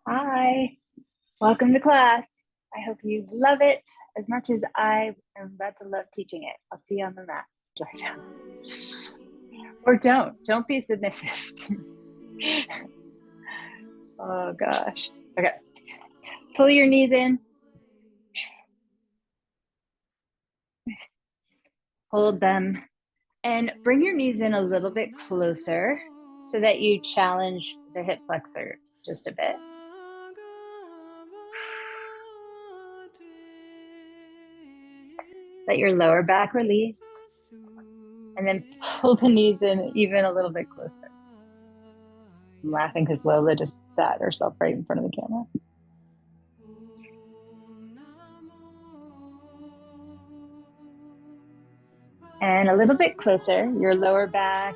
Hi, welcome to class. I hope you love it as much as I am about to love teaching it. I'll see you on the mat. Or don't be submissive. Oh gosh. Okay, pull your knees in, hold them, and bring your knees in a little bit closer so that you challenge the hip flexor just a bit. Let your lower back release, and then pull the knees in even a little bit closer. I'm laughing because Lola just sat herself right in front of the camera. And a little bit closer, your lower back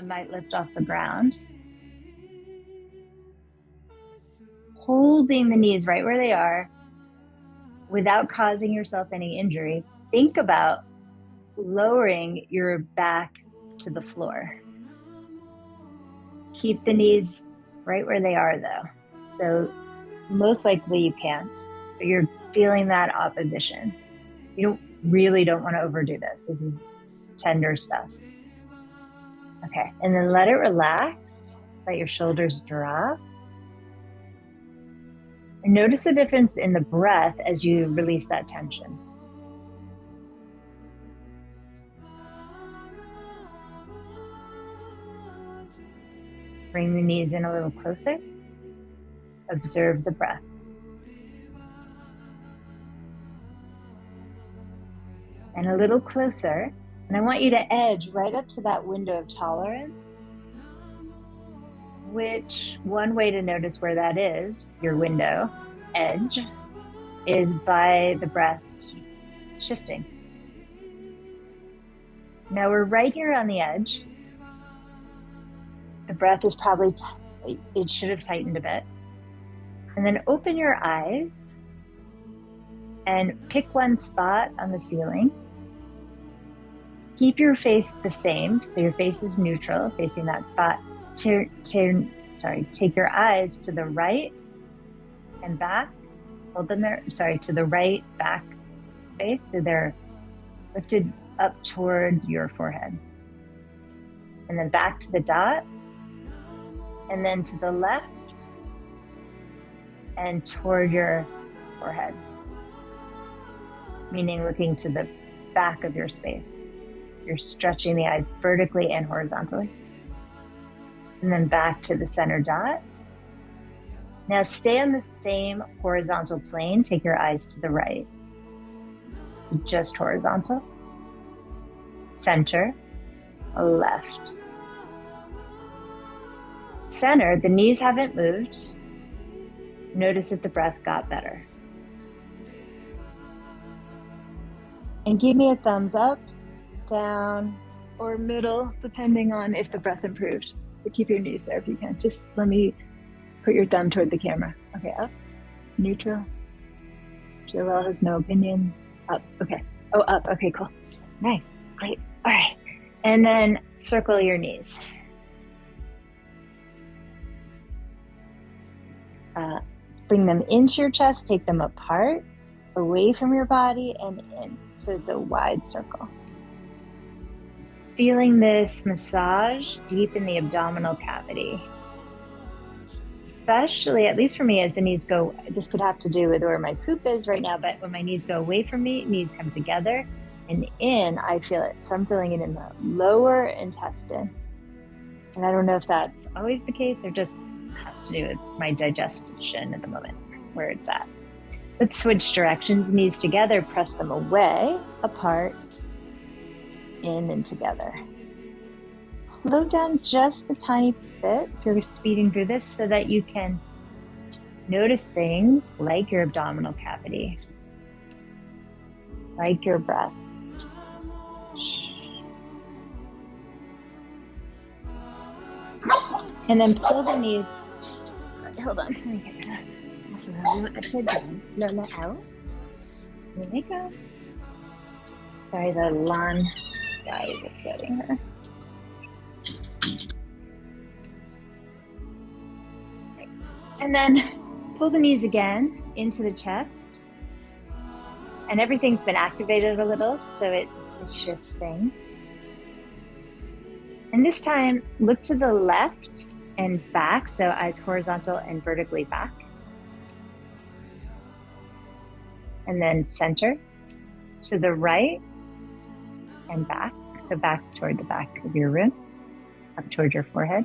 might lift off the ground. Holding the knees right where they are without causing yourself any injury. Think about lowering your back to the floor. Keep the knees right where they are though. So most likely you can't, but you're feeling that opposition. You really don't want to overdo this. This is tender stuff. Okay, and then let it relax. Let your shoulders drop. And notice the difference in the breath as you release that tension. Bring the knees in a little closer. Observe the breath. And a little closer. And I want you to edge right up to that window of tolerance, which one way to notice where that is, your window edge, is by the breath shifting. Now we're right here on the edge. The breath is probably, it should have tightened a bit. And then open your eyes and pick one spot on the ceiling. Keep your face the same, so your face is neutral, facing that spot. Take your eyes to the right and back. Hold them there, to the right back space, so they're lifted up toward your forehead. And then back to the dot, and then to the left, and toward your forehead, meaning looking to the back of your space. You're stretching the eyes vertically and horizontally. And then back to the center dot. Now stay on the same horizontal plane. Take your eyes to the right. So just horizontal. Center, left. Center, the knees haven't moved. Notice that the breath got better. And give me a thumbs up, down, or middle, depending on if the breath improved. But keep your knees there if you can. Just let me put your thumb toward the camera. Okay, up, neutral. Joelle has no opinion. Up, okay. Oh, up, okay, cool. Nice, great, all right. And then circle your knees. Bring them into your chest, take them apart, away from your body and in. So it's a wide circle. Feeling this massage deep in the abdominal cavity. Especially, at least for me, as the knees go, this could have to do with where my poop is right now, but when my knees go away from me, knees come together and in, I feel it. So I'm feeling it in the lower intestine. And I don't know if that's always the case or just has to do with my digestion at the moment, where it's at. Let's switch directions, knees together, press them away, apart, in and together. Slow down just a tiny bit if you're speeding through this so that you can notice things like your abdominal cavity, like your breath. And then pull the knees. Hold on, let me get that. Lola out. There we go. Sorry, the lawn guy is upsetting her. And then pull the knees again into the chest. And everything's been activated a little, so it shifts things. And this time, look to the left and back, so eyes horizontal and vertically back. And then center to the right and back, so back toward the back of your room, up toward your forehead.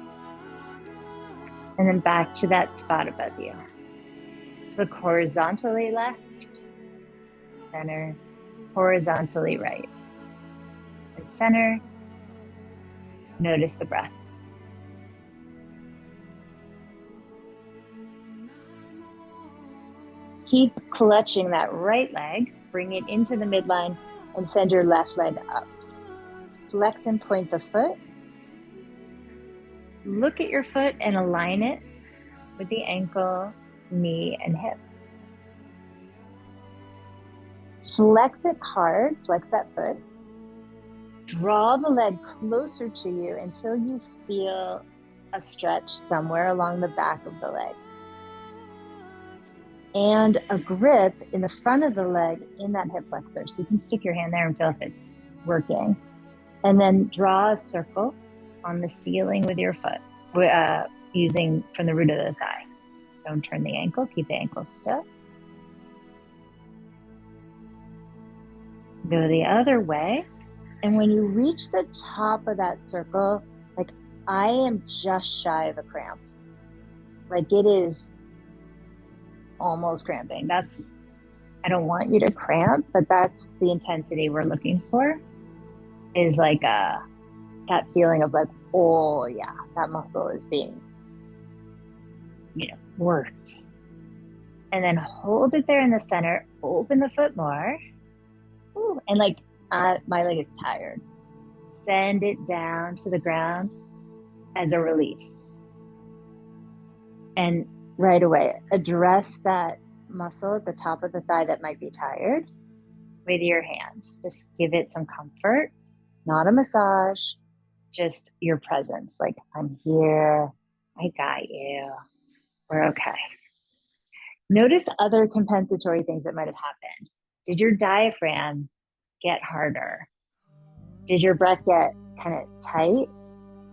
And then back to that spot above you. Look horizontally left, center, horizontally right, and center. Notice the breath. Keep clutching that right leg, bring it into the midline, and send your left leg up. Flex and point the foot. Look at your foot and align it with the ankle, knee, and hip. Flex it hard, flex that foot. Draw the leg closer to you until you feel a stretch somewhere along the back of the leg. And a grip in the front of the leg in that hip flexor. So you can stick your hand there and feel if it's working. And then draw a circle on the ceiling with your foot, using from the root of the thigh. Don't turn the ankle, keep the ankle still. Go the other way. And when you reach the top of that circle, like I am just shy of a cramp. Like it is almost cramping. I don't want you to cramp, but that's the intensity we're looking for, is like that feeling of like, oh yeah, that muscle is being, worked. And then hold it there in the center, open the foot more. Ooh, and like, my leg is tired. Send it down to the ground as a release. And right away, address that muscle at the top of the thigh that might be tired with your hand. Just give it some comfort, not a massage, just your presence. Like, I'm here, I got you, we're okay. Notice other compensatory things that might have happened. Did your diaphragm get harder? Did your breath get kind of tight?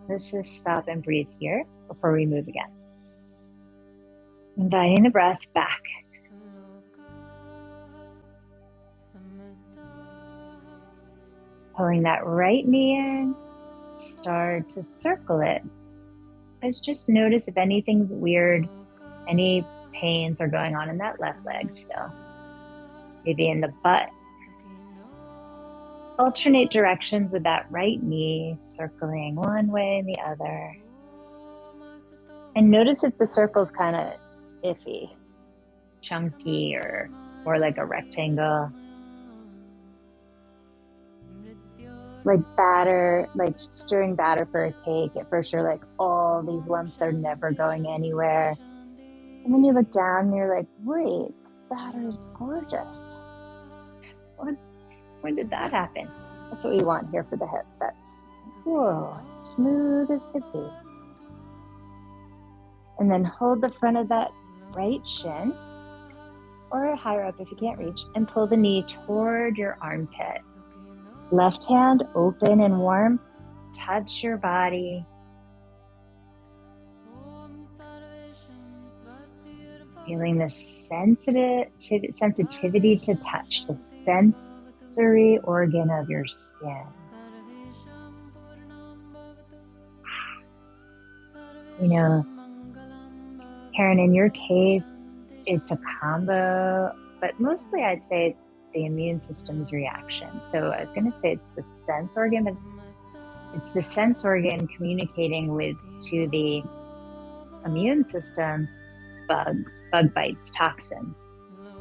Let's just stop and breathe here before we move again. Inviting the breath back. Pulling that right knee in, start to circle it. Let's just notice if anything's weird, any pains are going on in that left leg still. Maybe in the butt. Alternate directions with that right knee, circling one way and the other. And notice if the circle's kind of iffy, chunky, or like a rectangle. Like batter, like stirring batter for a cake. At first you're like, oh, these lumps are never going anywhere. And then you look down and you're like, wait, batter is gorgeous. When did that happen? That's what we want here for the hip. That's, whoa, smooth as could be. And then hold the front of that right shin, or higher up if you can't reach, and pull the knee toward your armpit. Left hand open and warm. Touch your body. Feeling the sensitivity to touch, the sensory organ of your skin. Karen, in your case, it's a combo, but mostly I'd say it's the immune system's reaction. So I was going to say it's the sense organ, but it's the sense organ communicating to the immune system bugs, bug bites, toxins.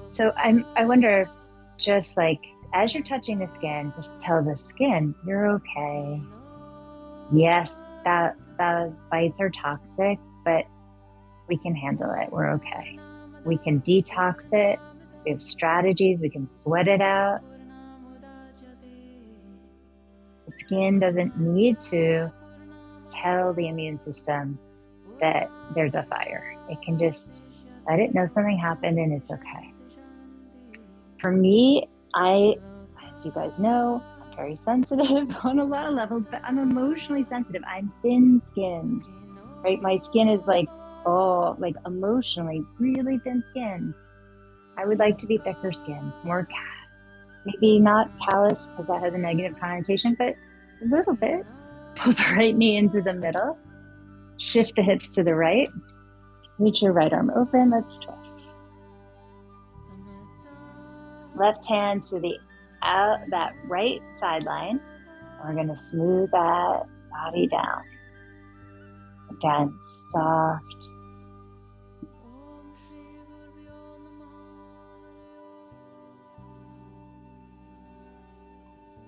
So I wonder, just like as you're touching the skin, just tell the skin, you're okay. Yes, those bites are toxic, but we can handle it. We're okay. We can detox it. We have strategies. We can sweat it out. The skin doesn't need to tell the immune system that there's a fire. It can just Let it know something happened and it's okay. For me, as you guys know, I'm very sensitive on a lot of levels, but I'm emotionally sensitive. I'm thin skinned, right? My skin is like, oh, like emotionally really thin skinned. I would like to be thicker skinned, more, maybe not callous because that has a negative connotation, but a little bit. Pull the right knee into the middle, shift the hips to the right, reach your right arm open. Let's twist. Left hand to the out, that right sideline. We're going to smooth that body down. Again, soft.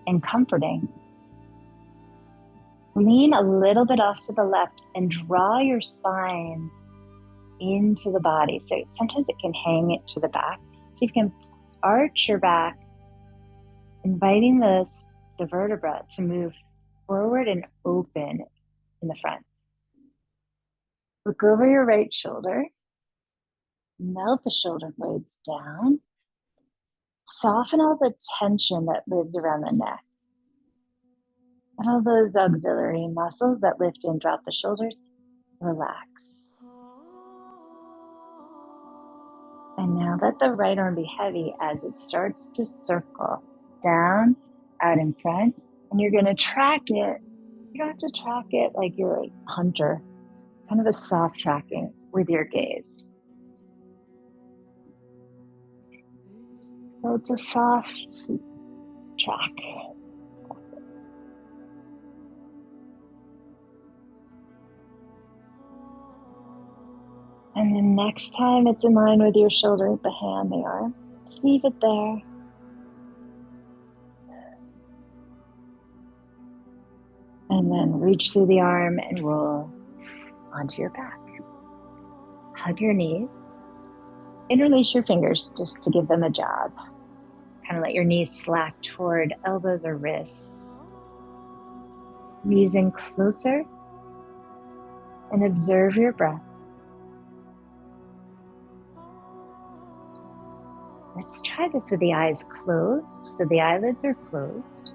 And comforting. Lean a little bit off to the left and draw your spine into the body. So sometimes it can hang it to the back. So you can arch your back, inviting the vertebra to move forward and open in the front. Look over your right shoulder. Melt the shoulder blades down. Soften all the tension that lives around the neck. And all those auxiliary muscles that lift and drop the shoulders, relax. And now let the right arm be heavy as it starts to circle down, out in front. And you're going to track it. You don't have to track it like you're a hunter, kind of a soft tracking with your gaze. So it's a soft track. And the next time it's in line with your shoulder, the hand, the arm, just leave it there. And then reach through the arm and roll onto your back. Hug your knees. Interlace your fingers just to give them a job. Kind of let your knees slack toward elbows or wrists. Knees in closer and observe your breath. Let's try this with the eyes closed. So the eyelids are closed.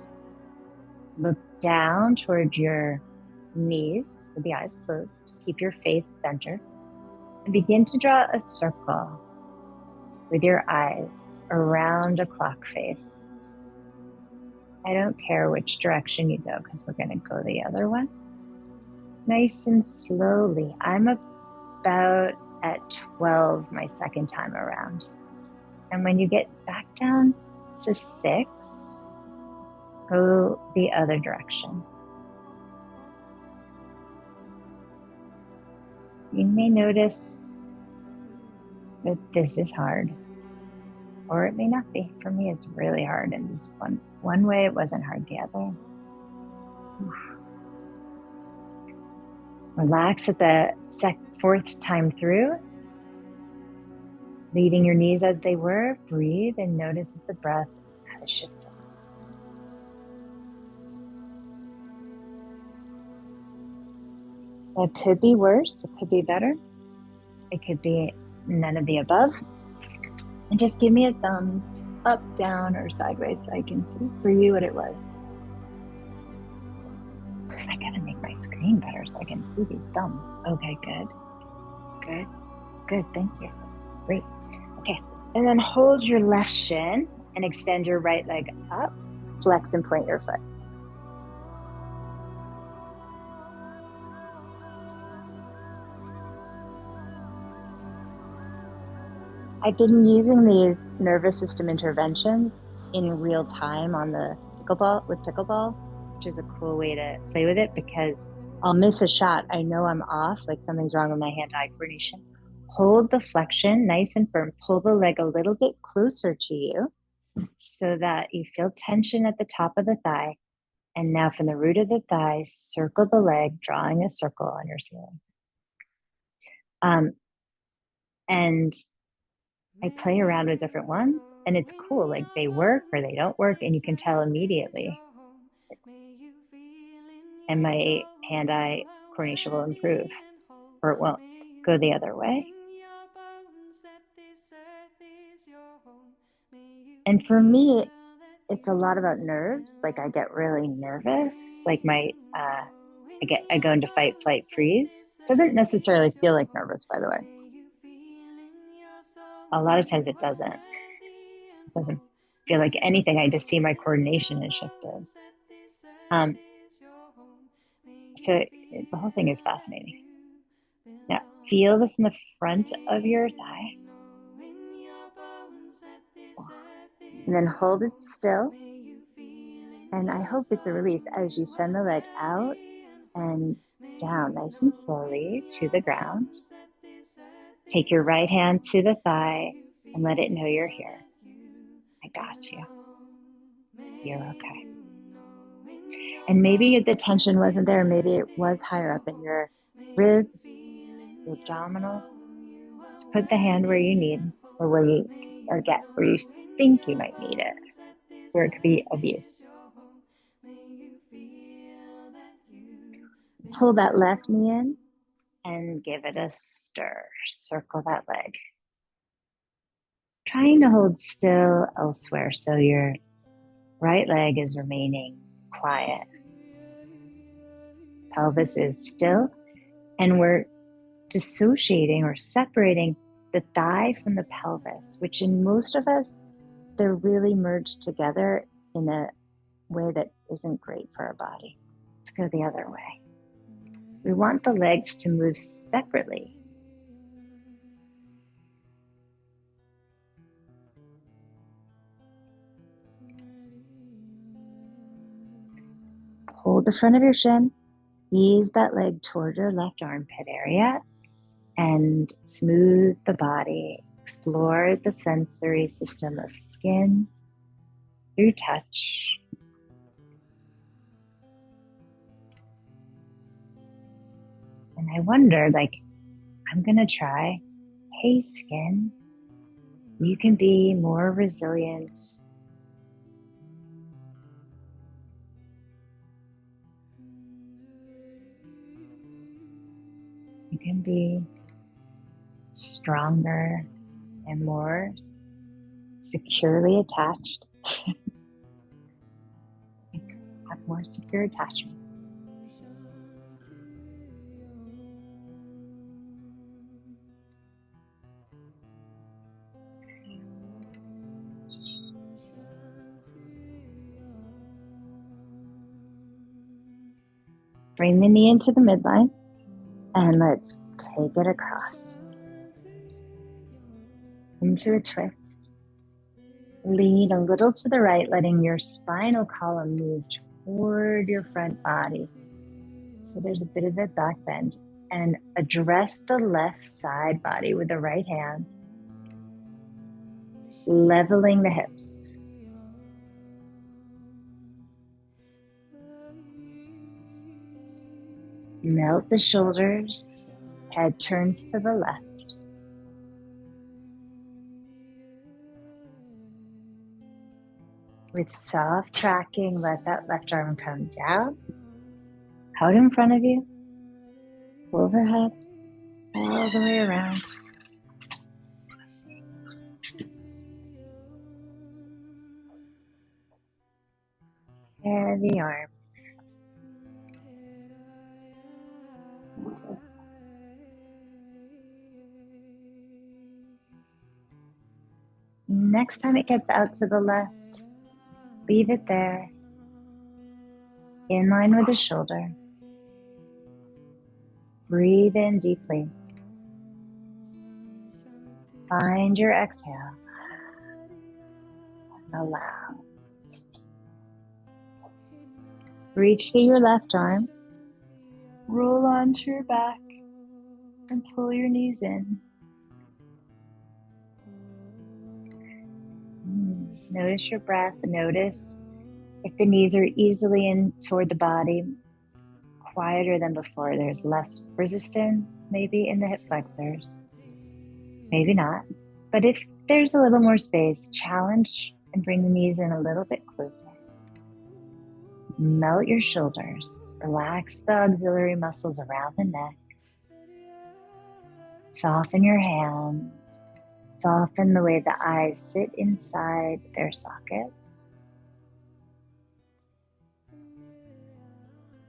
Look down toward your knees with the eyes closed. Keep your face centered. And begin to draw a circle with your eyes around a clock face. I don't care which direction you go because we're going to go the other one. Nice and slowly. I'm about at 12 my second time around. And when you get back down to 6, go the other direction. You may notice that this is hard, or it may not be. For me, it's really hard. And this one way, it wasn't hard the other. Relax at the 4th time through, leaving your knees as they were. Breathe and notice if the breath has shifted. It could be worse, it could be better, it could be none of the above. And just give me a thumbs up, down, or sideways so I can see for you what it was. I gotta make my screen better so I can see these thumbs. Okay, good, thank you. Great. Okay, and then hold your left shin and extend your right leg up, flex and point your foot. I've been using these nervous system interventions in real time on the pickleball, which is a cool way to play with it because I'll miss a shot. I know I'm off, like something's wrong with my hand-eye coordination. Hold the flexion nice and firm. Pull the leg a little bit closer to you so that you feel tension at the top of the thigh. And now from the root of the thigh, circle the leg, drawing a circle on your ceiling. And I play around with different ones and it's cool. Like they work or they don't work and you can tell immediately. And my hand-eye coordination will improve or it won't. Go the other way. And for me, it's a lot about nerves. Like I get really nervous. Like I go into fight, flight, freeze. Doesn't necessarily feel like nervous, by the way. A lot of times it doesn't. It doesn't feel like anything. I just see my coordination is shifted. Um, the whole thing is fascinating. Now, feel this in the front of your thigh, and then hold it still. And I hope it's a release as you send the leg out and down nice and slowly to the ground. Take your right hand to the thigh and let it know you're here. I got you. You're okay. And maybe the tension wasn't there. Maybe it was higher up in your ribs, your abdominals. So put the hand where you need, or where you think you might need it, where it could be of use. Pull that left knee in and give it a stir. Circle that leg. Trying to hold still elsewhere so your right leg is remaining quiet. Pelvis is still, and we're dissociating or separating the thigh from the pelvis, which in most of us, they're really merged together in a way that isn't great for our body. Let's go the other way. We want the legs to move separately. Hold the front of your shin, ease that leg toward your left armpit area, and smooth the body. Explore the sensory system of skin through touch. And I wonder, I'm going to try, hey, skin, you can be more resilient. You can be stronger and more securely attached. Have more secure attachment. Bring the knee into the midline and let's take it across into a twist. Lean a little to the right, letting your spinal column move toward your front body. So there's a bit of a back bend, and address the left side body with the right hand, leveling the hips. Melt the shoulders, head turns to the left. With soft tracking, let that left arm come down, out in front of you, overhead, all the way around. Heavy arm. Next time it gets out to the left, leave it there, in line with the shoulder. Breathe in deeply. Find your exhale. And allow. Reach through your left arm. Roll onto your back and pull your knees in. Notice your breath. Notice if the knees are easily in toward the body, quieter than before. There's less resistance maybe in the hip flexors. Maybe not. But if there's a little more space, challenge and bring the knees in a little bit closer. Melt your shoulders. Relax the auxiliary muscles around the neck. Soften your hands. Soften the way the eyes sit inside their socket.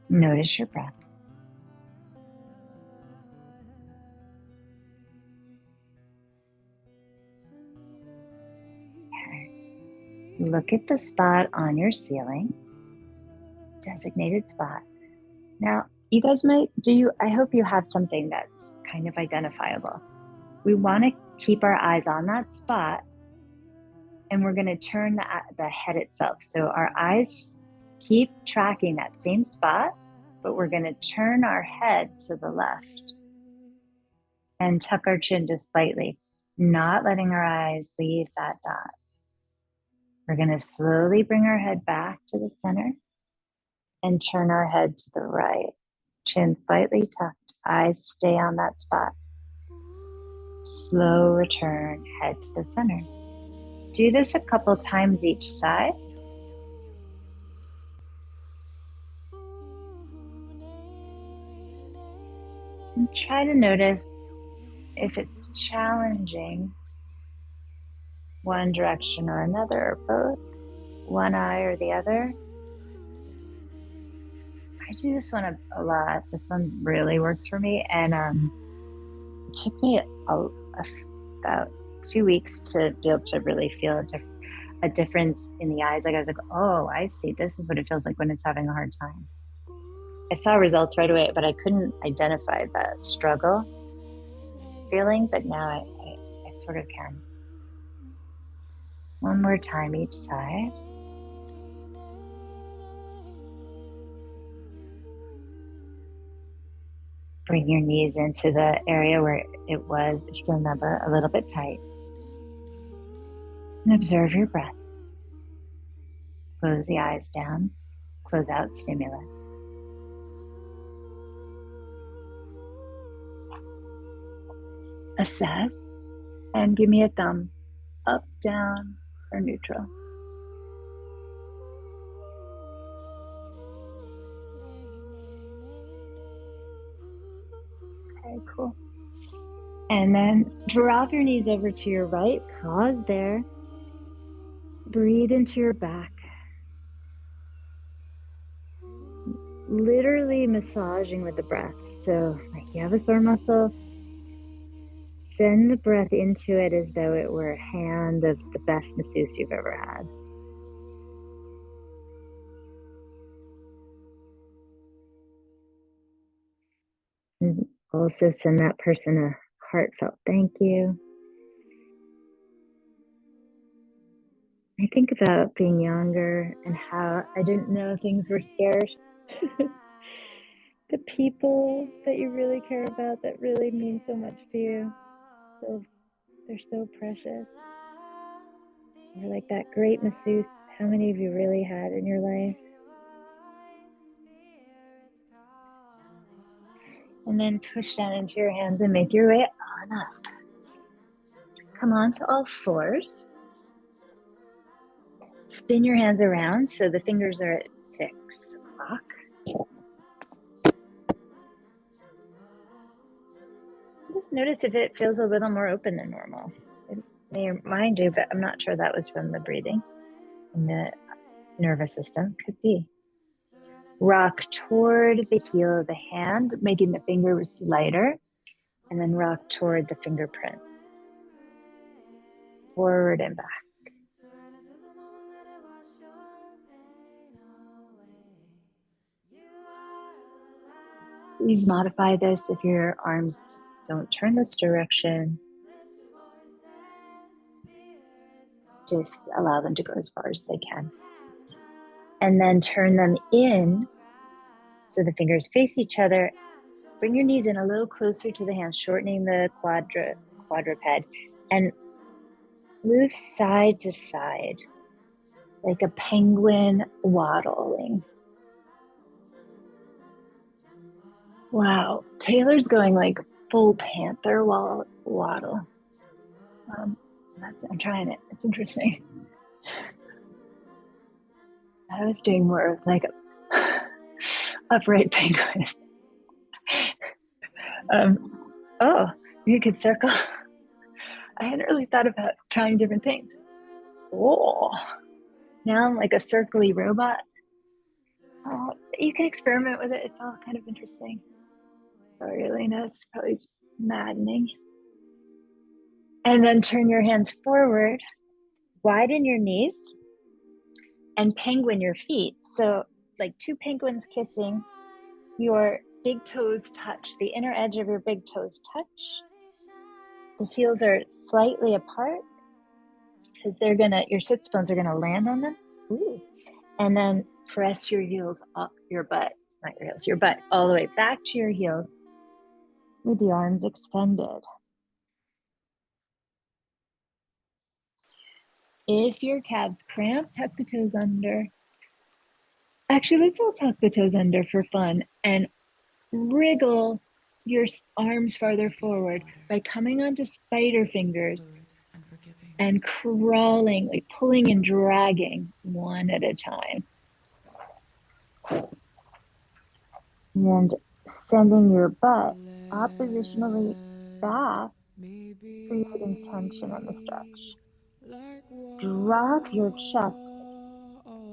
Notice your breath. Okay. Look at the spot on your ceiling, designated spot. Now, you guys I hope you have something that's kind of identifiable. We want to keep our eyes on that spot, and we're going to turn the head itself. So our eyes keep tracking that same spot, but we're going to turn our head to the left and tuck our chin just slightly, not letting our eyes leave that dot. We're going to slowly bring our head back to the center and turn our head to the right. Chin slightly tucked, eyes stay on that spot. Slow return, head to the center. Do this a couple times each side. And try to notice if it's challenging one direction or another, or both, one eye or the other. I do this one a lot. This one really works for me, and it took me about 2 weeks to be able to really feel a difference in the eyes. Like I was like, oh, I see. This is what it feels like when it's having a hard time. I saw results right away, but I couldn't identify the struggle feeling, but now I sort of can. One more time each side. Bring your knees into the area where it was, if you remember, a little bit tight. And observe your breath. Close the eyes down. Close out stimulus. Assess and give me a thumb up, down, or neutral. Okay, cool. And then drop your knees over to your right. Pause there. Breathe into your back. Literally massaging with the breath. So, like you have a sore muscle, send the breath into it as though it were a hand of the best masseuse you've ever had. And also send that person a heartfelt thank you. I think about being younger and how I didn't know things were scarce. The people that you really care about that really mean so much to you, they're so precious. Or like that great masseuse, how many of you really had in your life? And then push down into your hands and make your way on up. Come on to all fours. Spin your hands around so the fingers are at 6 o'clock. Just notice if it feels a little more open than normal. It may remind you, but I'm not sure that was from the breathing and the nervous system. Could be. Rock toward the heel of the hand, making the fingers lighter, and then rock toward the fingerprints. Forward and back. Please modify this if your arms don't turn this direction. Just allow them to go as far as they can. And then turn them in so the fingers face each other. Bring your knees in a little closer to the hands, shortening the quadruped, and move side to side like a penguin waddling. Wow, Taylor's going like full panther waddle. I'm trying it. It's interesting. I was doing more of like a upright penguin. Oh, you could circle. I hadn't really thought about trying different things. Oh, now I'm like a circly robot. Oh, you can experiment with it. It's all kind of interesting. Oh, really? No, it's probably maddening. And then turn your hands forward, widen your knees, and penguin your feet. So, like two penguins kissing, your big toes touch, the inner edge of your big toes touch. The heels are slightly apart because your sits bones are gonna land on them. Ooh. And then press your heels up your butt, not your heels, your butt all the way back to your heels with the arms extended. If your calves cramp, tuck the toes under. Actually, let's all tuck the toes under for fun and wriggle your arms farther forward by coming onto spider fingers and crawling, like pulling and dragging one at a time. And sending your butt oppositionally back, creating tension in the stretch. Drop your chest.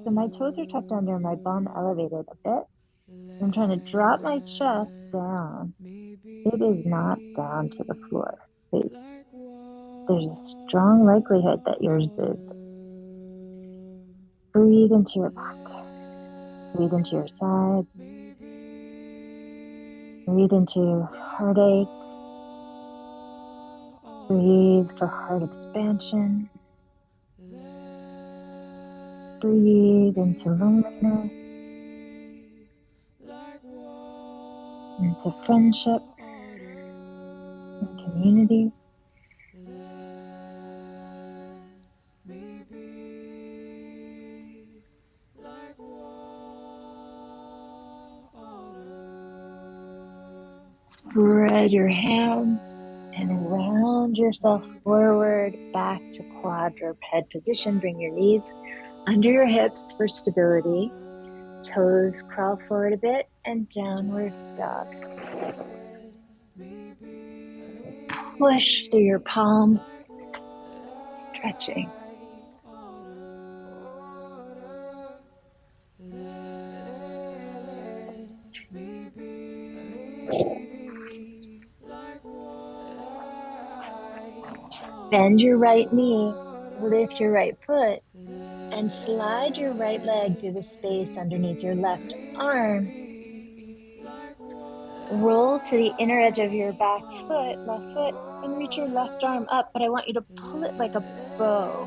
So my toes are tucked under, my bum elevated a bit. I'm trying to drop my chest down. It is not down to the floor. There's a strong likelihood that yours is. Breathe into your back. Breathe into your sides. Breathe into heartache. Breathe for heart expansion. Breathe into loneliness, into friendship and community. Spread your hands and round yourself forward back to quadruped position. Bring your knees under your hips for stability. Toes crawl forward a bit and downward dog. Push through your palms, stretching. Bend your right knee, lift your right foot, and slide your right leg through the space underneath your left arm. Roll to the inner edge of your back foot, left foot, and reach your left arm up, but I want you to pull it like a bow.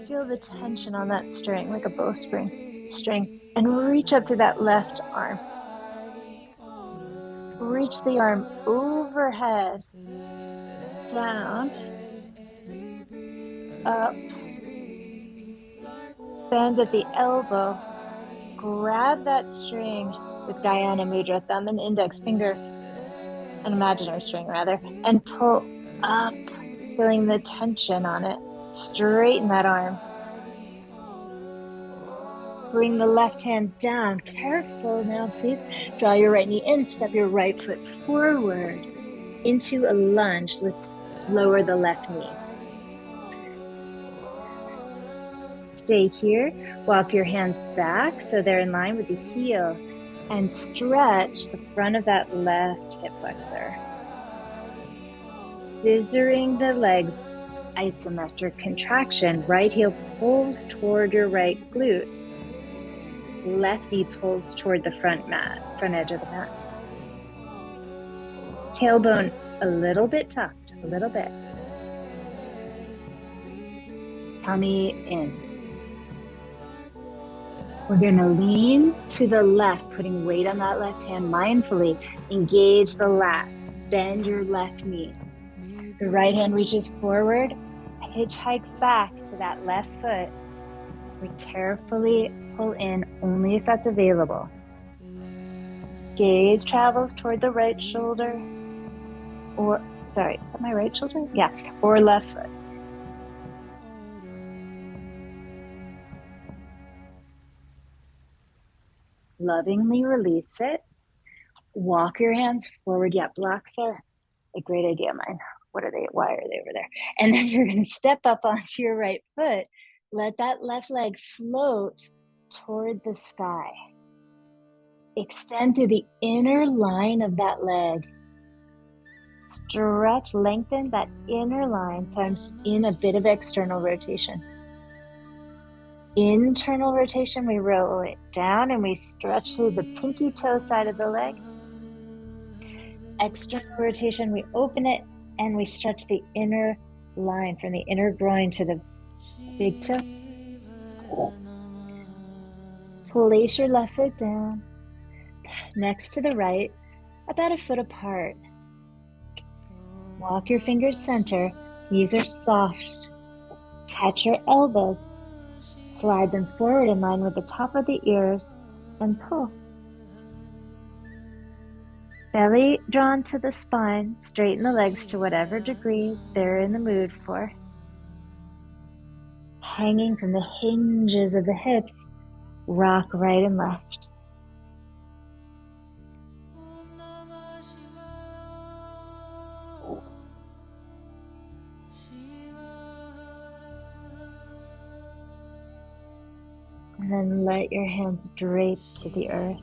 Feel the tension on that string, like a bowstring string, and reach up to that left arm. Reach the arm overhead, down, up, bend at the elbow, grab that string with Gayana Mudra, thumb and index finger, an imaginary string rather, and pull up, feeling the tension on it. Straighten that arm. Bring the left hand down. Careful now, please. Draw your right knee in, step your right foot forward into a lunge. Let's lower the left knee. Stay here. Walk your hands back so they're in line with the heel and stretch the front of that left hip flexor. Scissoring the legs, isometric contraction. Right heel pulls toward your right glute. Left knee pulls toward the front edge of the mat. Tailbone a little bit tucked, a little bit. Tummy in. We're going to lean to the left, putting weight on that left hand mindfully. Engage the lats. Bend your left knee. The right hand reaches forward, hitchhikes back to that left foot. We carefully pull in only if that's available. Gaze travels toward the right shoulder, is that my right shoulder? Yeah, or left foot. Lovingly release it. Walk your hands forward. Yeah, blocks are a great idea of mine. what are they? Why are they over there? And then you're going to step up onto your right foot. Let that left leg float toward the sky. Extend through the inner line of that leg. Stretch, lengthen that inner line. So I'm in a bit of external rotation. Internal rotation, we roll it down and we stretch through the pinky toe side of the leg. External rotation, we open it and we stretch the inner line from the inner groin to the big toe. Place your left foot down next to the right, about a foot apart. Walk your fingers center. Knees are soft. Catch your elbows. Slide them forward in line with the top of the ears and pull. Belly drawn to the spine. Straighten the legs to whatever degree they're in the mood for. Hanging from the hinges of the hips, rock right and left. And then let your hands drape to the earth.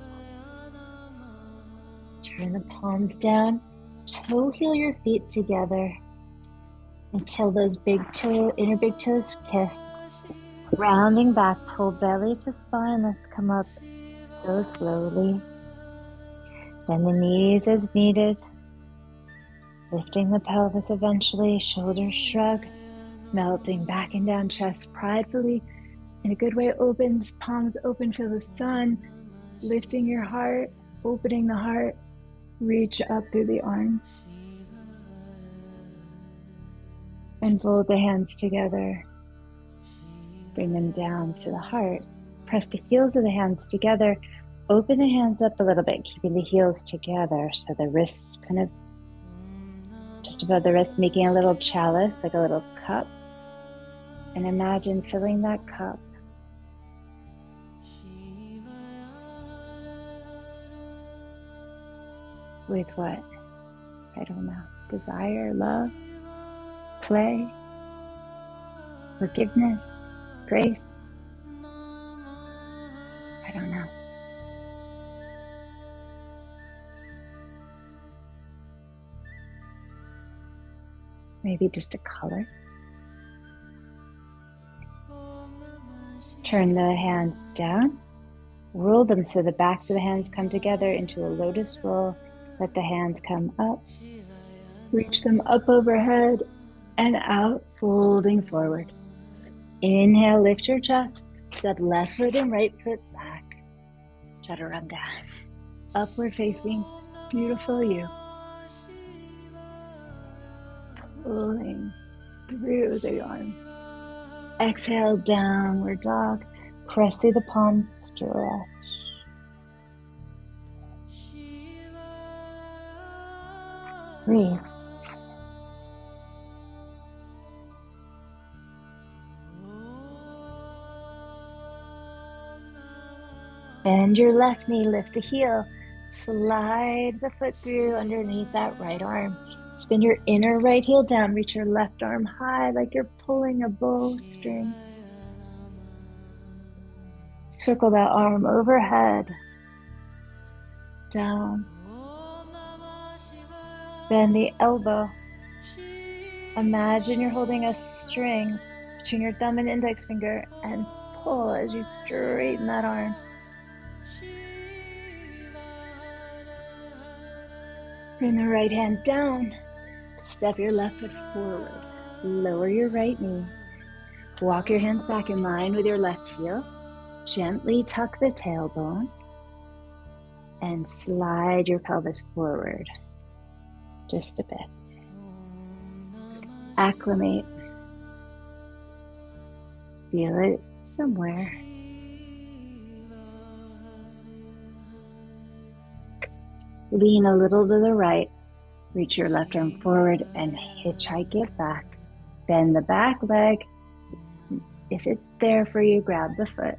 Turn the palms down. Toe heel your feet together until those inner big toes kiss. Rounding back, pull belly to spine. Let's come up so slowly. Bend the knees as needed. Lifting the pelvis eventually, shoulders shrug. Melting back and down, chest pridefully. In a good way, opens, palms open, feel the sun. Lifting your heart, opening the heart. Reach up through the arms. And fold the hands together. Bring them down to the heart. Press the heels of the hands together. Open the hands up a little bit, keeping the heels together. So the wrists kind of just above the wrist, making a little chalice, like a little cup. And imagine filling that cup with what? I don't know. Desire, love, play, forgiveness, grace. I don't know. Maybe just a color. Turn the hands down. Roll them so the backs of the hands come together into a lotus roll. Let the hands come up. Reach them up overhead and out, folding forward. Inhale, lift your chest. Step left foot and right foot back. Chaturanga. Upward facing, beautiful you. Pulling through the arms. Exhale, downward dog. Press through the palms, stretch. Breathe. Bend your left knee, lift the heel. Slide the foot through underneath that right arm. Spin your inner right heel down. Reach your left arm high like you're pulling a bowstring. Circle that arm overhead. Down. Bend the elbow. Imagine you're holding a string between your thumb and index finger and pull as you straighten that arm. Bring the right hand down. Step your left foot forward. Lower your right knee. Walk your hands back in line with your left heel. Gently tuck the tailbone and slide your pelvis forward just a bit. Acclimate. Feel it somewhere. Lean a little to the right. Reach your left arm forward and hitchhike it back. Bend the back leg. If it's there for you, grab the foot.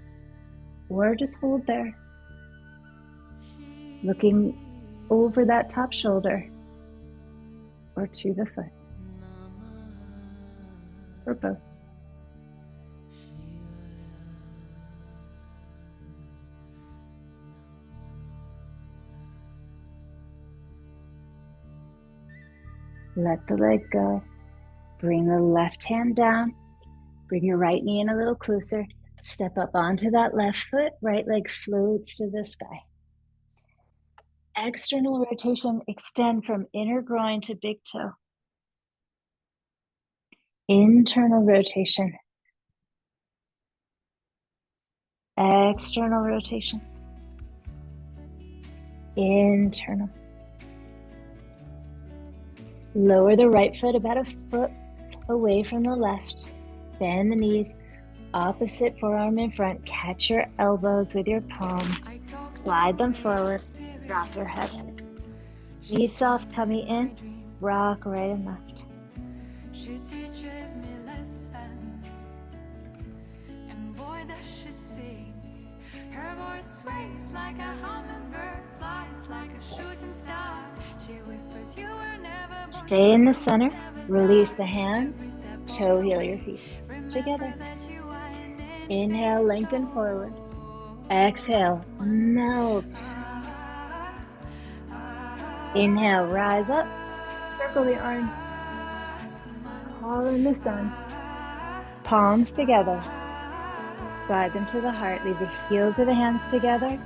Or just hold there. Looking over that top shoulder or to the foot. or both. Let the leg go. Bring the left hand down. Bring your right knee in a little closer. Step up onto that left foot. Right leg floats to the sky. External rotation, extend from inner groin to big toe. Internal rotation. External rotation. Internal. Lower the right foot about a foot away from the left. Bend the knees. Opposite forearm in front. Catch your elbows with your palms. Slide them forward. Drop your head in. Knees soft, tummy in. Rock right and left. She teaches me lessons, and boy does she sing. Her voice sways like a hummingbird, flies like a shooting star. She whispers, you were never born. Stay in the center. Release the hands. Toe heel your feet together. Inhale, lengthen forward. Exhale, melt. Inhale, rise up. Circle the arms. Call in the sun. Palms together. Slide them to the heart. Leave the heels of the hands together.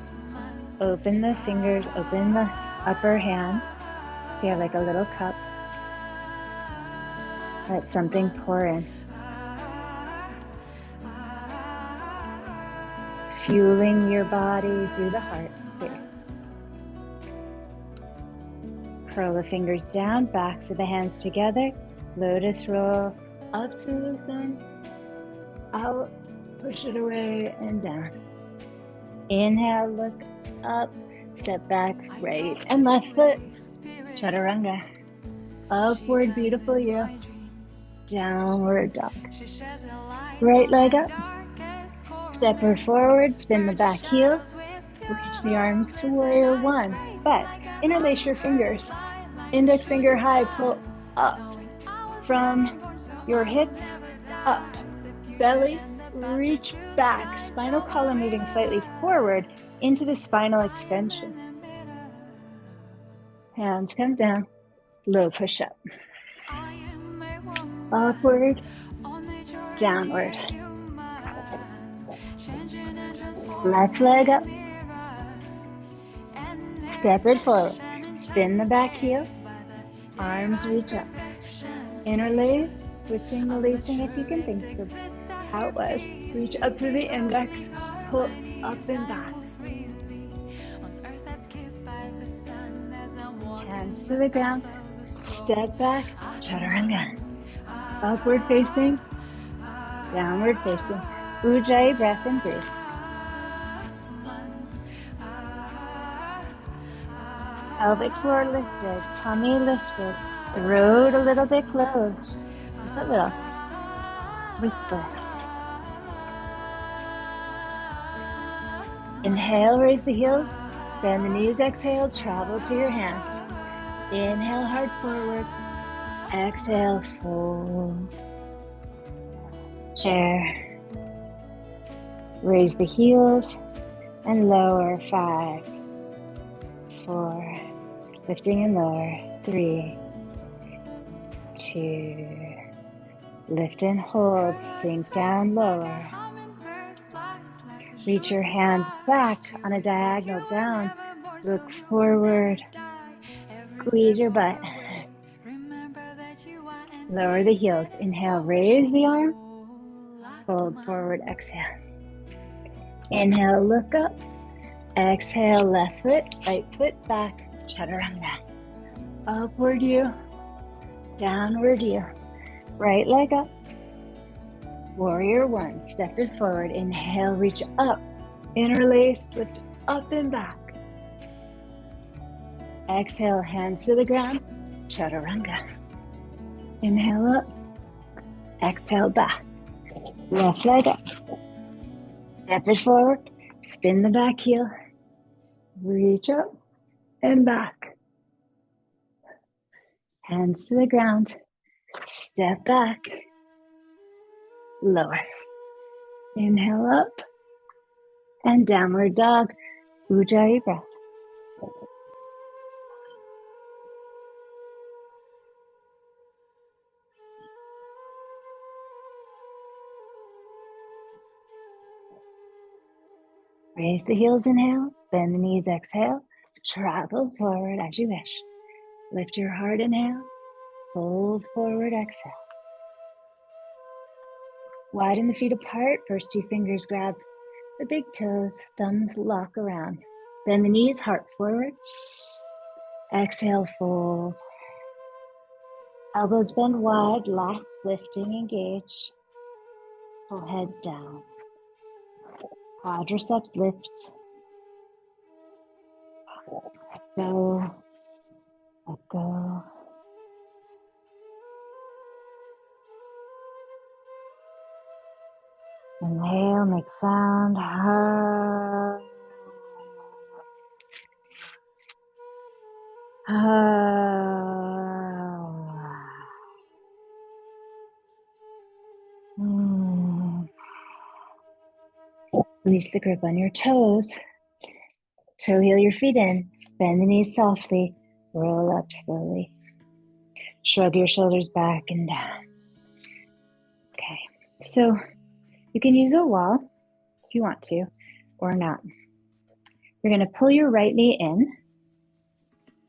Open the fingers. Open the upper hand. So you have like a little cup. Let something pour in. Fueling your body through the heart space. Curl the fingers down, backs of the hands together. Lotus roll up to the sun. Out, push it away and down. Inhale, look up, step back, right and left foot. Chaturanga. Upward, beautiful you. Downward dog. Right leg up. Step her forward, spin the back heel. Reach the arms to warrior one. But interlace your fingers. Index finger high, pull up. From your hips, up. Belly, reach back. Spinal column moving slightly forward into the spinal extension. Hands come down. Low push up. Upward, downward. Left leg up. Step it forward. Spin the back heel. Arms reach up. Interlace, switching, releasing if you can think of how it was. Reach up through the index. Pull up and back. Hands to the ground. Step back. Chaturanga. Upward facing. Downward facing. Ujjayi breath and breathe. Pelvic floor lifted, tummy lifted, throat a little bit closed. Just a little. Whisper. Inhale, raise the heels. Bend the knees, exhale, travel to your hands. Inhale, heart forward. Exhale, fold. Chair. Raise the heels and lower. 5, 4, lifting and lower. 3, 2, lift and hold, sink down, lower. Reach your hands back on a diagonal down. Look forward. Squeeze your butt. Lower the heels. Inhale, raise the arm. Fold forward, exhale. Inhale, look up. Exhale, left foot, right foot back. Chaturanga. Upward you. Downward you. Right leg up. Warrior one. Step it forward. Inhale, reach up. Interlace, lift up and back. Exhale, hands to the ground. Chaturanga. Inhale up. Exhale back. Left leg up. Step it forward. Spin the back heel. Reach up and back. Hands to the ground. Step back. lower. Inhale up and downward dog. Ujjayi breath. Raise the heels, inhale. Bend the knees, exhale. Travel forward as you wish. Lift your heart, inhale. Fold forward, exhale. Widen the feet apart. First two fingers grab the big toes. Thumbs lock around. Bend the knees, heart forward. Exhale, fold. Elbows bend wide, lats lifting, engage. Pull head down. Quadriceps lift. Go. Let go. Inhale, make sound. Release the grip on your toes. Toe heel your feet in. Bend the knees softly. Roll up slowly. Shrug your shoulders back and down. Okay, so you can use a wall if you want to, or not. You're going to pull your right knee in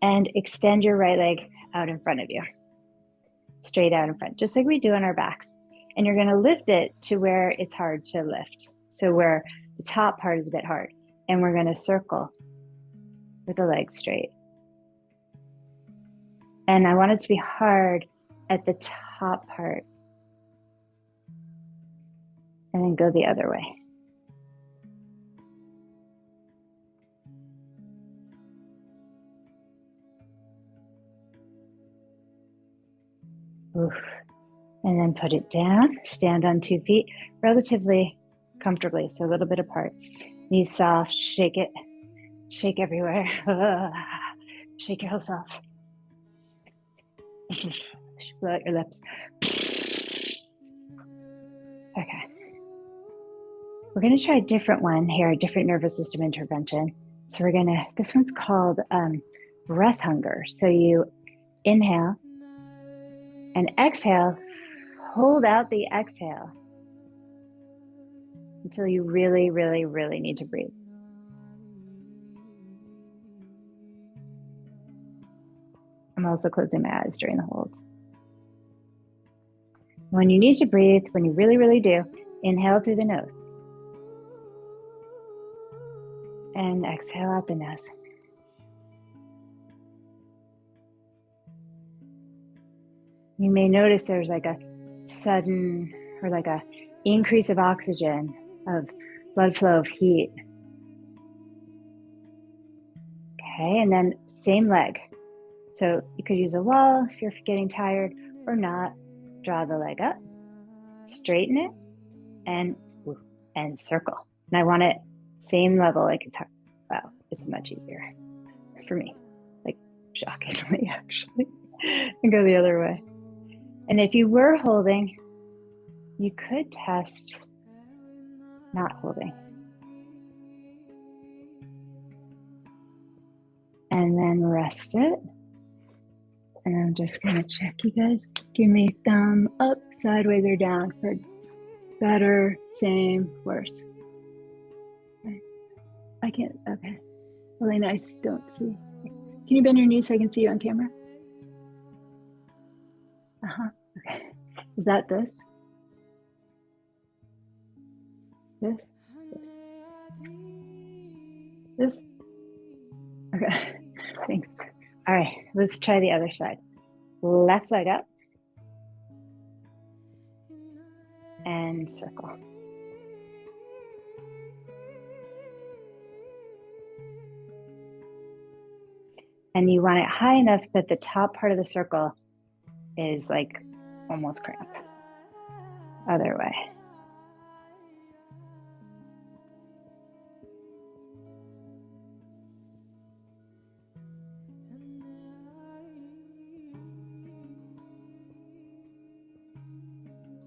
and extend your right leg out in front of you. Straight out in front, just like we do on our backs. And you're going to lift it to where it's hard to lift. So where the top part is a bit hard. And we're going to circle with the legs straight. And I want it to be hard at the top part. And then go the other way. Oof. And then put it down. Stand on 2 feet relatively comfortably, so a little bit apart. Knees soft, shake it. Shake everywhere. Shake your whole self. Blow out your lips. Okay. We're going to try a different one here, a different nervous system intervention. So this one's called breath hunger. So you inhale and exhale, hold out the exhale until you really, really, really need to breathe. I'm also closing my eyes during the hold. When you need to breathe, when you really, really do, inhale through the nose. And exhale out the nose. You may notice there's like a sudden or like a increase of oxygen, of blood flow, of heat. Okay, and then same leg. So you could use a wall if you're getting tired or not. Draw the leg up, straighten it, and circle. And I want it same level, like wow, it's much easier for me, like shockingly actually, and go the other way. And if you were holding, you could test not holding. And then rest it. And I'm just gonna check you guys. Give me a thumb up, sideways, or down for better, same, worse. Okay. I can't, okay. Elena, I don't see. Can you bend your knees so I can see you on camera? Okay. Is that this? This? This? Okay, thanks. All right, let's try the other side. Left leg up. And circle. And you want it high enough that the top part of the circle is like almost cramp. Other way.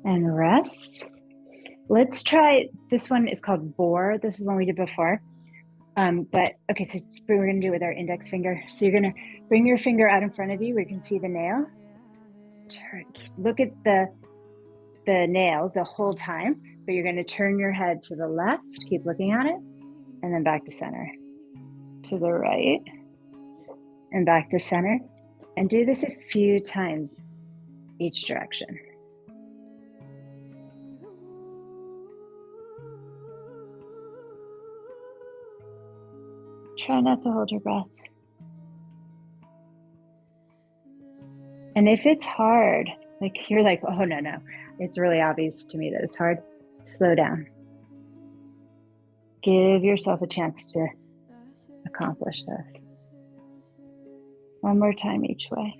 And rest. Let's try, this one is called Boar. This is one we did before. But okay, so we're gonna do it with our index finger. So you're gonna bring your finger out in front of you where you can see the nail. Look at the nail the whole time, but you're gonna turn your head to the left, keep looking at it, and then back to center. To the right, and back to center. And do this a few times each direction. Try not to hold your breath. And if it's hard, like you're like, oh, no, it's really obvious to me that it's hard, slow down. Give yourself a chance to accomplish this. One more time each way.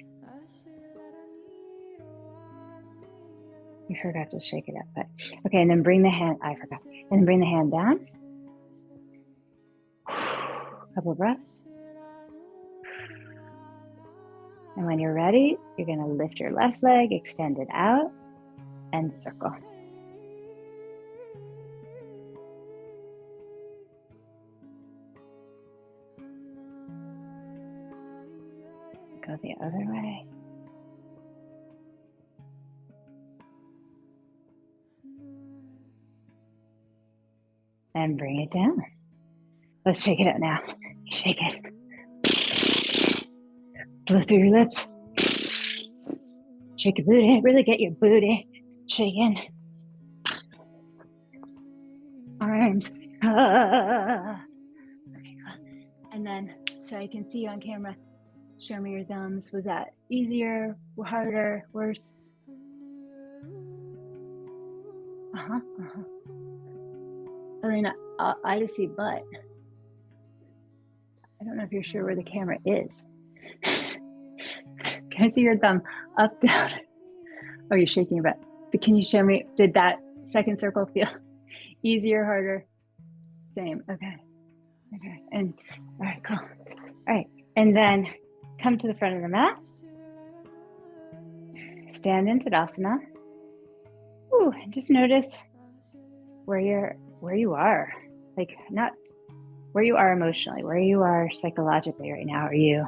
You forgot to shake it up, but okay, and then bring the hand, I forgot. And then bring the hand down. Couple of breaths. And when you're ready, you're gonna lift your left leg, extend it out, and circle. Go the other way. And bring it down. Let's shake it out now. Shake it. Blow through your lips. Shake your booty. Really get your booty shaking. Arms. Okay, cool. And then, so I can see you on camera. Show me your thumbs. Was that easier, harder, worse? Elena, I just see butt. I don't know if you're sure where the camera is. Can I see your thumb up, down? Oh, you're shaking your butt. But can you show me, did that second circle feel easier, harder? Same, okay. Okay, and all right, cool. All right, and then come to the front of the mat. Stand in Tadasana. Ooh, and just notice where you are. Like, not where you are emotionally, where you are psychologically right now. Are you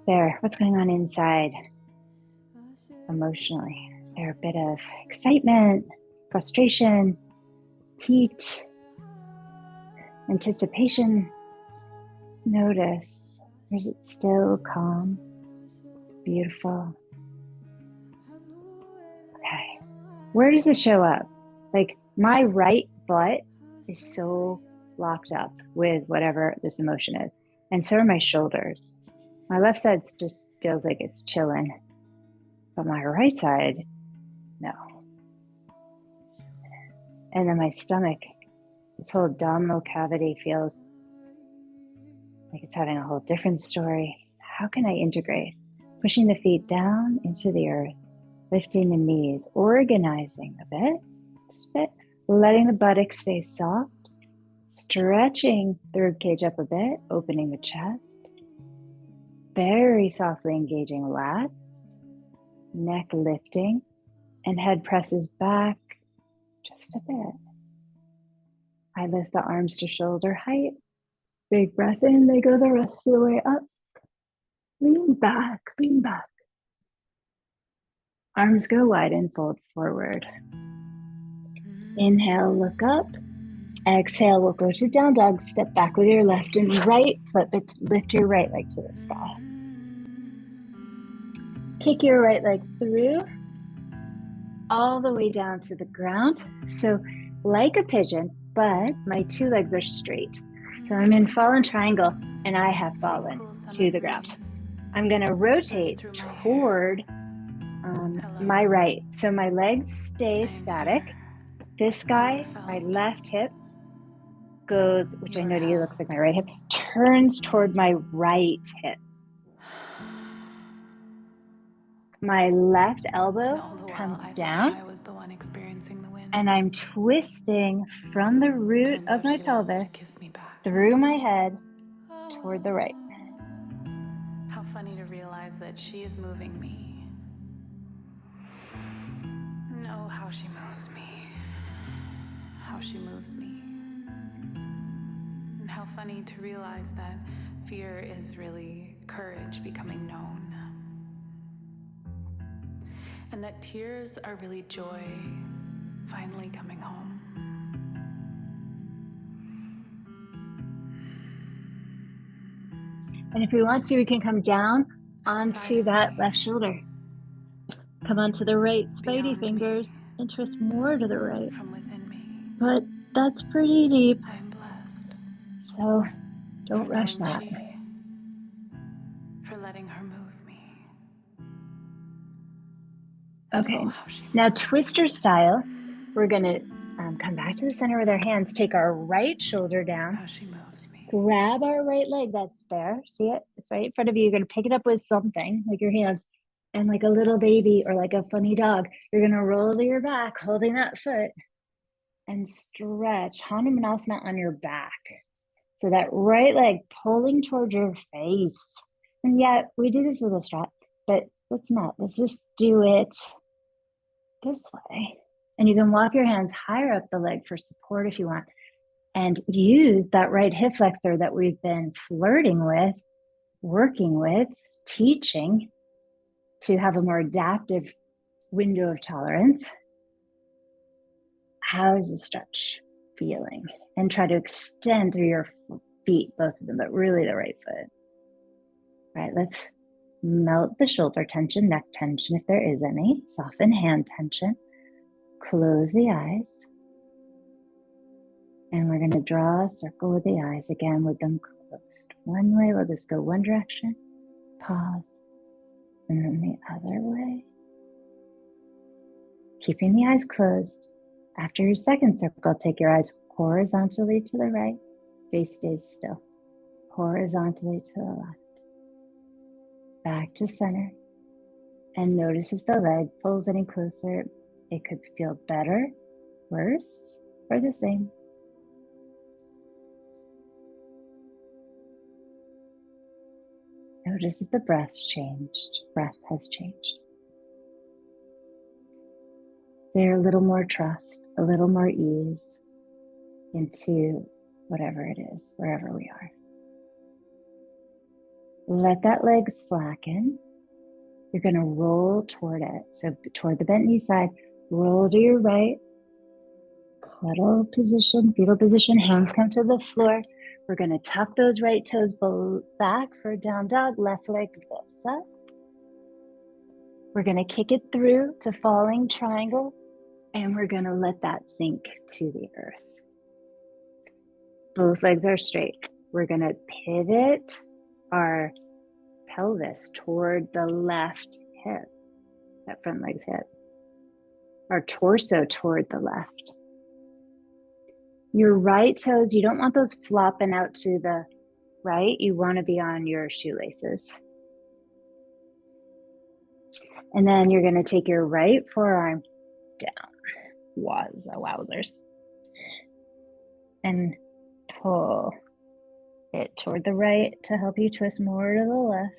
there? What's going on inside emotionally? Is there a bit of excitement, frustration, heat, anticipation? Notice. Or is it still calm, beautiful? Okay. Where does it show up? Like, my right butt is so locked up with whatever this emotion is. And so are my shoulders. My left side just feels like it's chilling. But my right side, no. And then my stomach, this whole abdominal cavity feels like it's having a whole different story. How can I integrate? Pushing the feet down into the earth, lifting the knees, organizing a bit, just a bit, letting the buttocks stay soft, stretching the ribcage up a bit, opening the chest, very softly engaging lats, neck lifting, and head presses back just a bit. I lift the arms to shoulder height. Big breath in, they go the rest of the way up. Lean back, lean back. Arms go wide and fold forward. Inhale, look up. Exhale, we'll go to down dog. Step back with your left and right foot, but lift your right leg to the sky. Kick your right leg through, all the way down to the ground. So like a pigeon, but my two legs are straight. So I'm in fallen triangle and I have fallen to the ground. I'm gonna rotate toward my right. So my legs stay static. This guy, my left hip goes, which I know to you looks like my right hip, turns toward my right hip. My left elbow comes down. I was the one experiencing the wind. And I'm twisting from the root of my pelvis through my head toward the right. How funny to realize that she is moving me. Know how she moves me. how she moves me. And how funny to realize that fear is really courage becoming known. And that tears are really joy finally coming home. And if we want to, we can come down onto that left shoulder. Come onto the right spidey fingers and twist more to the right. From within me. But that's pretty deep. I am blessed. So don't rush that. For letting her move me. Okay, now twister style, we're gonna come back to the center with our hands, take our right shoulder down, how she moves me. Grab our right leg that's there, see it? It's right in front of you. You're gonna pick it up with something, like your hands, and like a little baby or like a funny dog, you're gonna roll to your back, holding that foot, and stretch Hanumanasana on your back. So that right leg pulling towards your face. And yet, we do this with a strap, but let's not. Let's just do it this way. And you can walk your hands higher up the leg for support if you want. And use that right hip flexor that we've been flirting with, working with, teaching to have a more adaptive window of tolerance. How is the stretch feeling? And try to extend through your feet, both of them, but really the right foot. All right, let's melt the shoulder tension, neck tension if there is any, soften hand tension, close the eyes. And we're going to draw a circle with the eyes again with them closed. One way, we'll just go one direction, pause, and then the other way. Keeping the eyes closed. After your second circle, take your eyes horizontally to the right, face stays still, horizontally to the left. Back to center. And notice if the leg pulls any closer, it could feel better, worse, or the same. Notice that the breath has changed. There a little more trust, a little more ease into whatever it is, wherever we are. Let that leg slacken. You're going to roll toward it. So toward the bent knee side, roll to your right, cuddle position, fetal position, hands come to the floor. We're going to tuck those right toes back for down dog, left leg lifts up. We're going to kick it through to falling triangle, and we're going to let that sink to the earth. Both legs are straight. We're going to pivot our pelvis toward the left hip, that front leg's hip. Our torso toward the left. Your right toes, you don't want those flopping out to the right. You want to be on your shoelaces. And then you're going to take your right forearm down. Wowzers. And pull it toward the right to help you twist more to the left.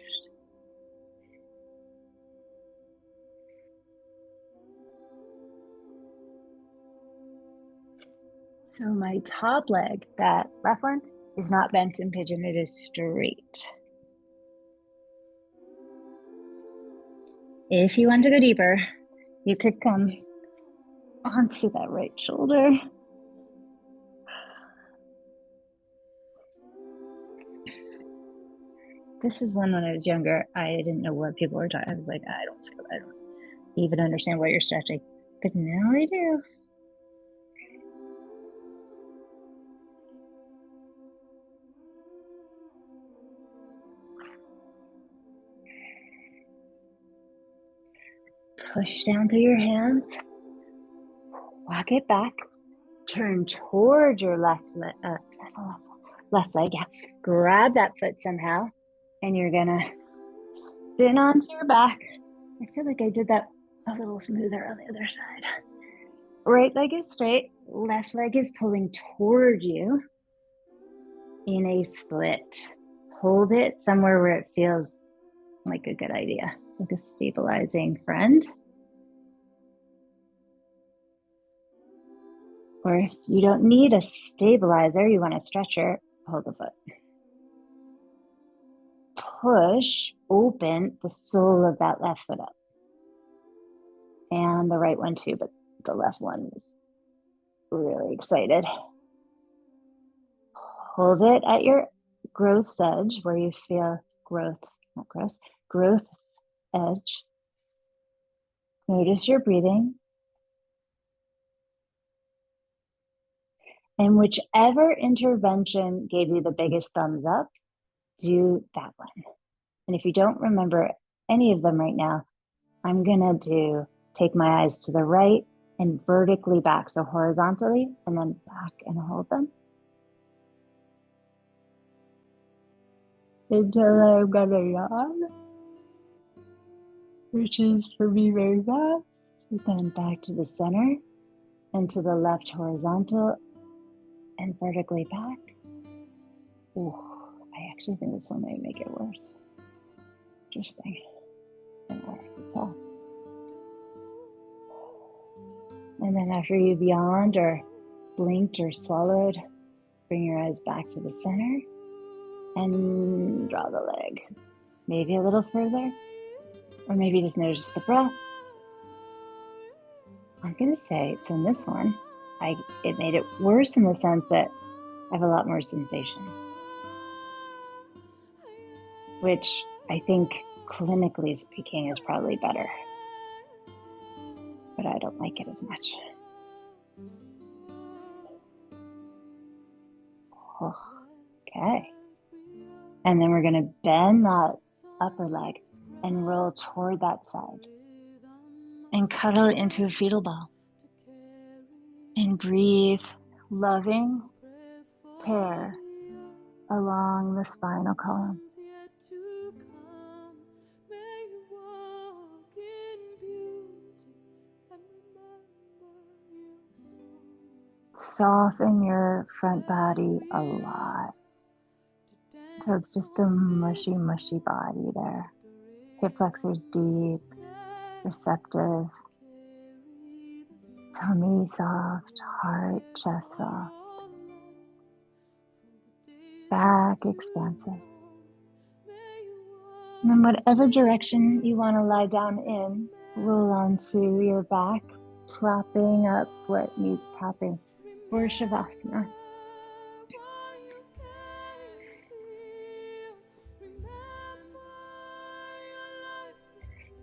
So my top leg, that left one, is not bent in pigeon, it is straight. If you want to go deeper, you could come onto that right shoulder. This is one when I was younger, I didn't know what people were talking. I was like, I don't even understand what you're stretching. But now I do. Push down through your hands. Walk it back. Turn toward your left leg, yeah. Grab that foot somehow, and you're gonna spin onto your back. I feel like I did that a little smoother on the other side. Right leg is straight, left leg is pulling toward you in a split. Hold it somewhere where it feels like a good idea, like a stabilizing friend. Or if you don't need a stabilizer, you want a stretcher, hold the foot. Push open the sole of that left foot up. And the right one too, but the left one is really excited. Hold it at your growth edge where you feel growth edge. Notice your breathing. And whichever intervention gave you the biggest thumbs up, do that one. And if you don't remember any of them right now, I'm gonna take my eyes to the right and vertically back, so horizontally, and then back and hold them. Until I'm gonna yawn, which is for me very fast. Then back to the center and to the left horizontal and vertically back. Ooh, I actually think this one might make it worse. Interesting. And then after you've yawned or blinked or swallowed, bring your eyes back to the center and draw the leg. Maybe a little further, or maybe just notice the breath. I'm gonna say, so in this one, it made it worse in the sense that I have a lot more sensation, which I think clinically speaking is probably better, but I don't like it as much. Okay. And then we're gonna bend that upper leg and roll toward that side and cuddle into a fetal ball and breathe loving care along the spinal column. Soften your front body a lot. So it's just a mushy, mushy body there. Hip flexors deep, receptive. Tummy soft, heart, chest soft. Back expansive. And then whatever direction you want to lie down in, roll onto your back, propping up what needs propping for Shavasana.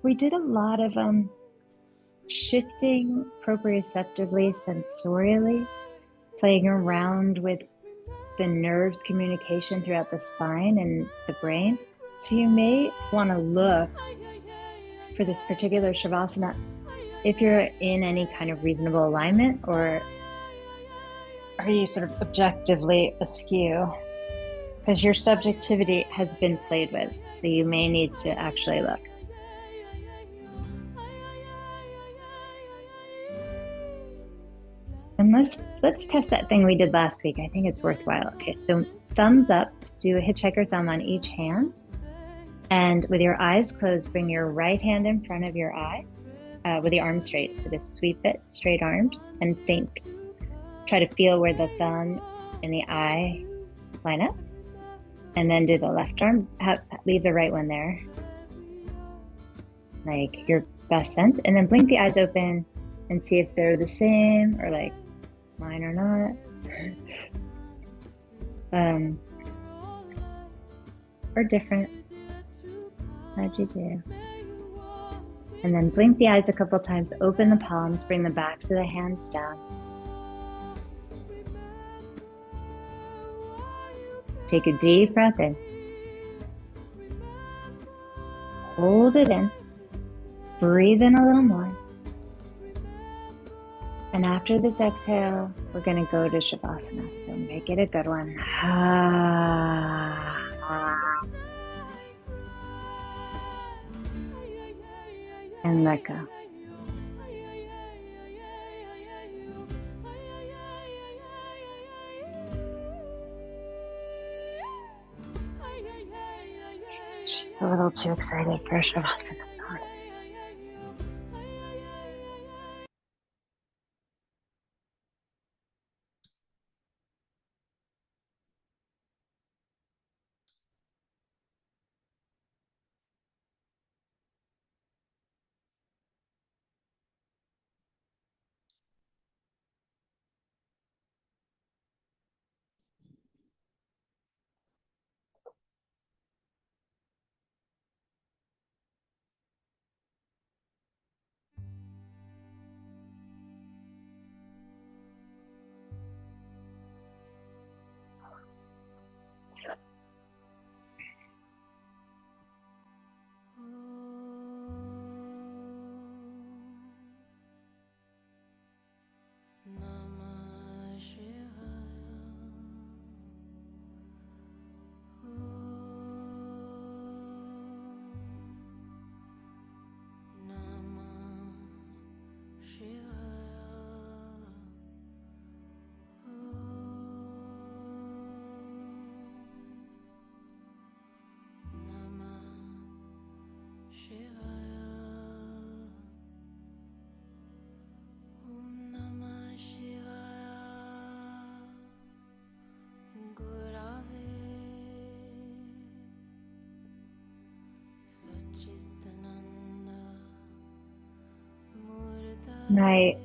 We did a lot of shifting proprioceptively, sensorially, playing around with the nerves communication throughout the spine and the brain. So you may want to look for this particular Shavasana if you're in any kind of reasonable alignment, or are you sort of objectively askew? Because your subjectivity has been played with, so you may need to actually look. And let's test that thing we did last week. I think it's worthwhile. Okay, so thumbs up, do a hitchhiker thumb on each hand. And with your eyes closed, bring your right hand in front of your eye with the arm straight. So just sweep it straight armed and think. Try to feel where the thumb and the eye line up. And then do the left arm, leave the right one there. Like your best sense. And then blink the eyes open and see if they're the same or like mine or not. Or different. How'd you do? And then blink the eyes a couple times, open the palms, bring the backs of the hands down. Take a deep breath in. Hold it in. Breathe in a little more. And after this exhale, we're going to go to Shavasana. So make it a good one. And let go. She's a little too excited for Shavasana.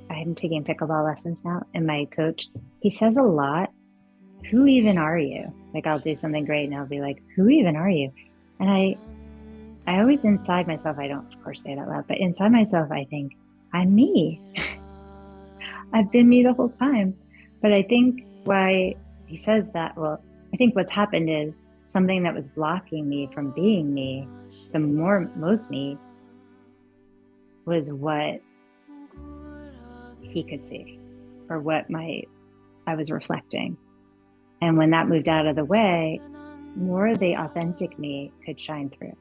I'm taking pickleball lessons now, and my coach, he says a lot. Who even are you? Like, I'll do something great and I'll be like, who even are you? And I always inside myself, I don't of course say it out loud, but inside myself, I think, I'm me. I've been me the whole time. But I think why he says that, well, I think what's happened is something that was blocking me from being me, most me, was what he could see, or what I was reflecting. And when that moved out of the way, more of the authentic me could shine through.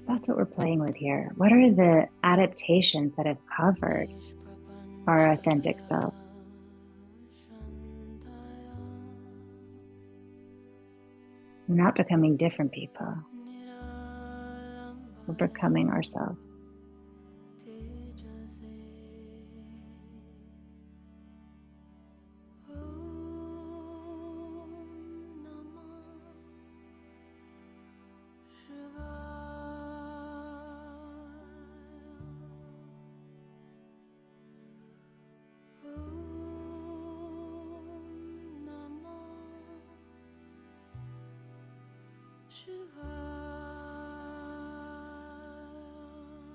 That's what we're playing with here. What are the adaptations that have covered our authentic self? We're not becoming different people. We're becoming ourselves.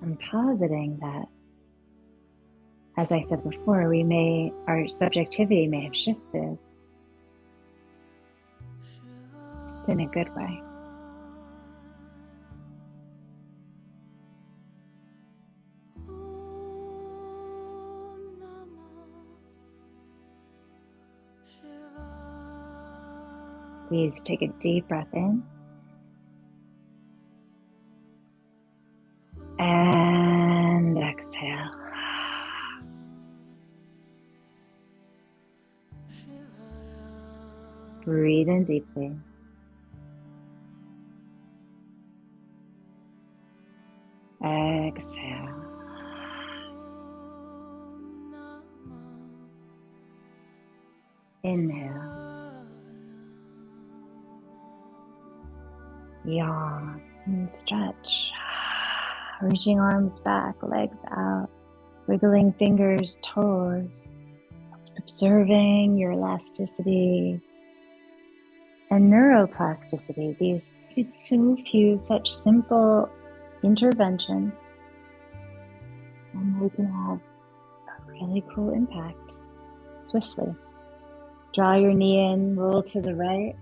I'm positing that, as I said before, our subjectivity may have shifted in a good way. Please take a deep breath in. And exhale. Breathe in deeply. Exhale. Inhale. Yawn and stretch. Reaching arms back, legs out, wiggling fingers, toes, observing your elasticity and neuroplasticity. It's so few such simple interventions, and they can have a really cool impact swiftly. Draw your knee in, roll to the right.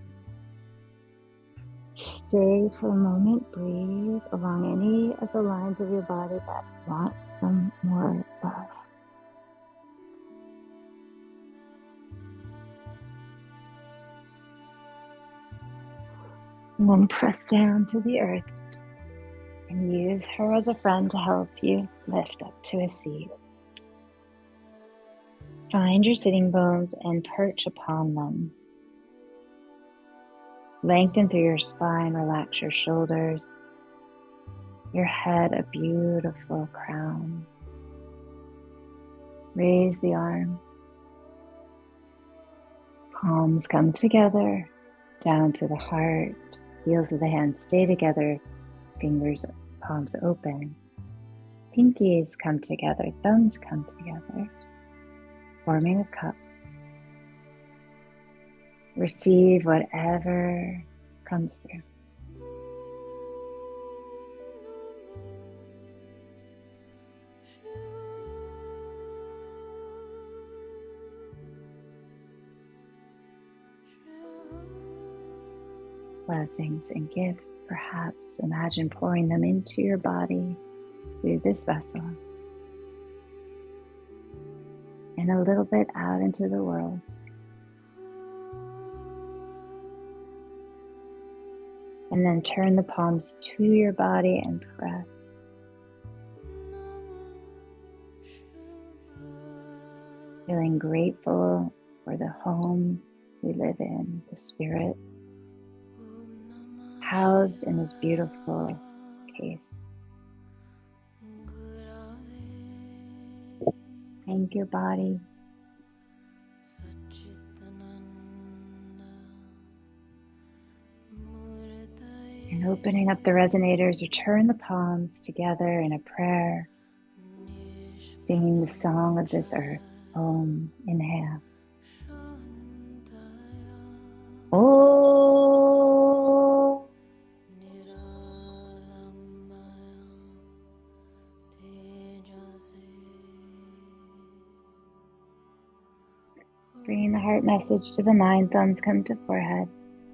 Stay for a moment, breathe along any of the lines of your body that want some more love. And then press down to the earth and use her as a friend to help you lift up to a seat. Find your sitting bones and perch upon them. Lengthen through your spine, relax your shoulders, your head a beautiful crown. Raise the arms. Palms come together, down to the heart. Heels of the hands stay together, fingers, palms open. Pinkies come together, thumbs come together, forming a cup. Receive whatever comes through. Blessings and gifts, perhaps imagine pouring them into your body through this vessel and a little bit out into the world. And then turn the palms to your body and press. Feeling grateful for the home we live in, the spirit housed in this beautiful case. Thank your body. And opening up the resonators, return the palms together in a prayer, singing the song of this earth. Om, inhale. Om. Bringing the heart message to the mind, thumbs come to forehead.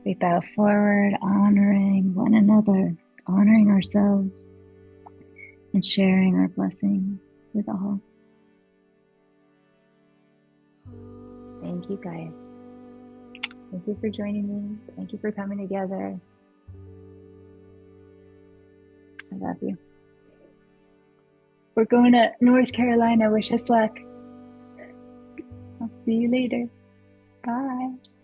We bow forward, honoring one another, honoring ourselves, and sharing our blessings with all. Thank you, guys. Thank you for joining me. Thank you for coming together. I love you. We're going to North Carolina. Wish us luck. I'll see you later. Bye.